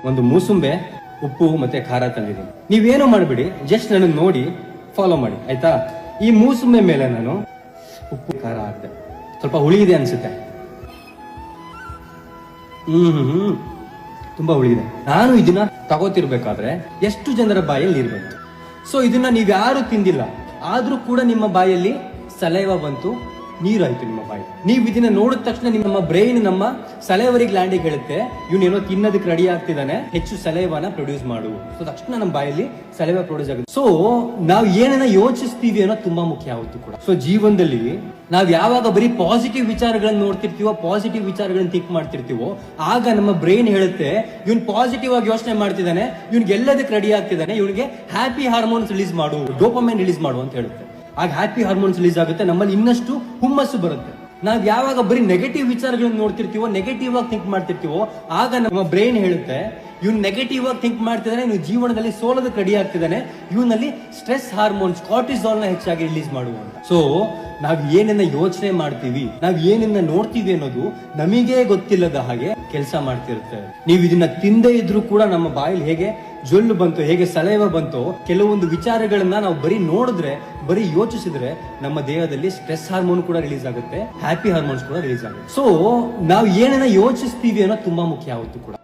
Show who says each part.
Speaker 1: ಒಂದು ಮೂಸುಂಬೆ, ಉಪ್ಪು ಮತ್ತೆ ಖಾರ ತಂದಿದ್ದೀನಿ. ನೀವೇನು ಮಾಡಬೇಡಿ, ಜಸ್ಟ್ ನನಗೆ ನೋಡಿ ಫಾಲೋ ಮಾಡಿ, ಆಯ್ತಾ? ಈ ಮೂಸುಂಬೆ ಮೇಲೆ ನಾನು ಉಪ್ಪು ಖಾರ ಹಾಕ್ದೆ. ಸ್ವಲ್ಪ ಹುಳಿ ಇದೆ ಅನ್ಸುತ್ತೆ. ತುಂಬಾ ಹುಳಿ ಇದೆ. ನಾನು ಇದನ್ನ ತಗೋತಿರ್ಬೇಕಾದ್ರೆ ಎಷ್ಟು ಜನರ ಬಾಯಲ್ಲಿ ಇರ್ಬೇಕು. ಸೊ ಇದನ್ನ ನೀವ್ಯಾರು ತಿಂದಿಲ್ಲ, ಆದ್ರೂ ಕೂಡ ನಿಮ್ಮ ಬಾಯಲ್ಲಿ ಸಲೈವ ಬಂತು, ನೀರಾಯ್ತು ನಿಮ್ಮ ಬಾಯಿ. ನೀವು ಇದನ್ನ ನೋಡಿದ ತಕ್ಷಣ ನಮ್ಮ ಬ್ರೈನ್ ನಮ್ಮ ಸಲೈವರಿ ಗ್ಲ್ಯಾಂಡಿಗೆ ಹೇಳುತ್ತೆ, ಇವನೇನೋ ತಿನ್ನೋದಕ್ಕೆ ರೆಡಿ ಆಗ್ತಿದ್ದಾನೆ, ಹೆಚ್ಚು ಸಲೈವನ ಪ್ರೊಡ್ಯೂಸ್ ಮಾಡು. ಸೊ ತಕ್ಷಣ ನಮ್ಮ ಬಾಯಲ್ಲಿ ಸಲೈವ ಪ್ರೊಡ್ಯೂಸ್ ಆಗುತ್ತೆ. ಸೊ ನಾವು ಏನನ್ನ ಯೋಚಿಸ್ತೀವಿ ಅನ್ನೋ ತುಂಬಾ ಮುಖ್ಯ ಆಗುತ್ತೆ ಕೂಡ. ಸೊ ಜೀವನದಲ್ಲಿ ನಾವ್ ಯಾವಾಗ ಬರೀ ಪಾಸಿಟಿವ್ ವಿಚಾರಗಳನ್ನ ನೋಡ್ತಿರ್ತೀವೋ, ಪಾಸಿಟಿವ್ ವಿಚಾರಗಳನ್ನ ಥಿಂಕ್ ಮಾಡ್ತಿರ್ತೀವೋ, ಆಗ ನಮ್ಮ ಬ್ರೈನ್ ಹೇಳುತ್ತೆ ಇವನ್ ಪಾಸಿಟಿವ್ ಆಗಿ ಯೋಚನೆ ಮಾಡ್ತಿದ್ದಾನೆ, ಇವ್ನಿಗೆ ಎಲ್ಲದಕ್ಕೆ ರೆಡಿ ಆಗ್ತಿದ್ದಾನೆ, ಇವನಿಗೆ ಹ್ಯಾಪಿ ಹಾರ್ಮೋನ್ಸ್ ರಿಲೀಸ್ ಮಾಡು, ಡೋಪಮೈನ್ ರಿಲೀಸ್ ಮಾಡು ಅಂತ ಹೇಳುತ್ತೆ. ಆಗ ಹ್ಯಾಪಿ ಹಾರ್ಮೋನ್ಸ್ ರಿಲೀಸ್ ಆಗುತ್ತೆ, ನಮ್ಮಲ್ಲಿ ಇನ್ನಷ್ಟು ಹುಮ್ಮಸ್ಸು ಬರುತ್ತೆ. ನಾವ್ ಯಾವಾಗ ಬರೀ ನೆಗೆಟಿವ್ ವಿಚಾರಗಳನ್ನ ನೋಡ್ತಿರ್ತೀವೋ, ನೆಗೆಟಿವ್ ಆಗಿ ಥಿಂಕ್ ಮಾಡ್ತಿರ್ತೀವೋ, ಆಗ ನಮ್ಮ ಬ್ರೈನ್ ಹೇಳುತ್ತೆ ಇವ್ನು ನೆಗೆಟಿವ್ ಆಗಿ ಥಿಂಕ್ ಮಾಡ್ತಿದ್ದಾನೆ, ಇವ್ನು ಜೀವನದಲ್ಲಿ ಸೋಲೋದಕ್ಕೆ ರೆಡಿ ಆಗ್ತಿದ್ದಾನೆ, ಇವನಲ್ಲಿ ಸ್ಟ್ರೆಸ್ ಹಾರ್ಮೋನ್ಸ್ ಕಾರ್ಟಿಸಾಲ್ ನ ಹೆಚ್ಚಾಗಿ ರಿಲೀಸ್ ಮಾಡುವ. ಸೊ ನಾವ್ ಏನನ್ನ ಯೋಚನೆ ಮಾಡ್ತೀವಿ, ನಾವ್ ಏನನ್ನ ನೋಡ್ತೀವಿ ಅನ್ನೋದು ನಮಗೆ ಗೊತ್ತಿಲ್ಲದ ಹಾಗೆ ಕೆಲಸ ಮಾಡ್ತಿರುತ್ತೆ. ನೀವು ಇದನ್ನ ತಿಂದೇ ಇದ್ರೂ ಕೂಡ ನಮ್ಮ ಬಾಯಲ್ಲಿ ಹೇಗೆ ಜೊಲ್ಲು ಬಂತು, ಹೇಗೆ ಸಲೈವ ಬಂತು, ಕೆಲವೊಂದು ವಿಚಾರಗಳನ್ನ ನಾವು ಬರೀ ನೋಡಿದ್ರೆ, ಬರೀ ಯೋಚಿಸಿದ್ರೆ ನಮ್ಮ ದೇಹದಲ್ಲಿ ಸ್ಟ್ರೆಸ್ ಹಾರ್ಮೋನ್ ಕೂಡ ರಿಲೀಸ್ ಆಗುತ್ತೆ, ಹ್ಯಾಪಿ ಹಾರ್ಮೋನ್ಸ್ ಕೂಡ ರಿಲೀಸ್ ಆಗುತ್ತೆ. ಸೊ ನಾವು ಏನನ್ನ ಯೋಚಿಸ್ತೀವಿ ಅನ್ನೋದು ತುಂಬಾ ಮುಖ್ಯ ಆಗುತ್ತೆ ಕೂಡ.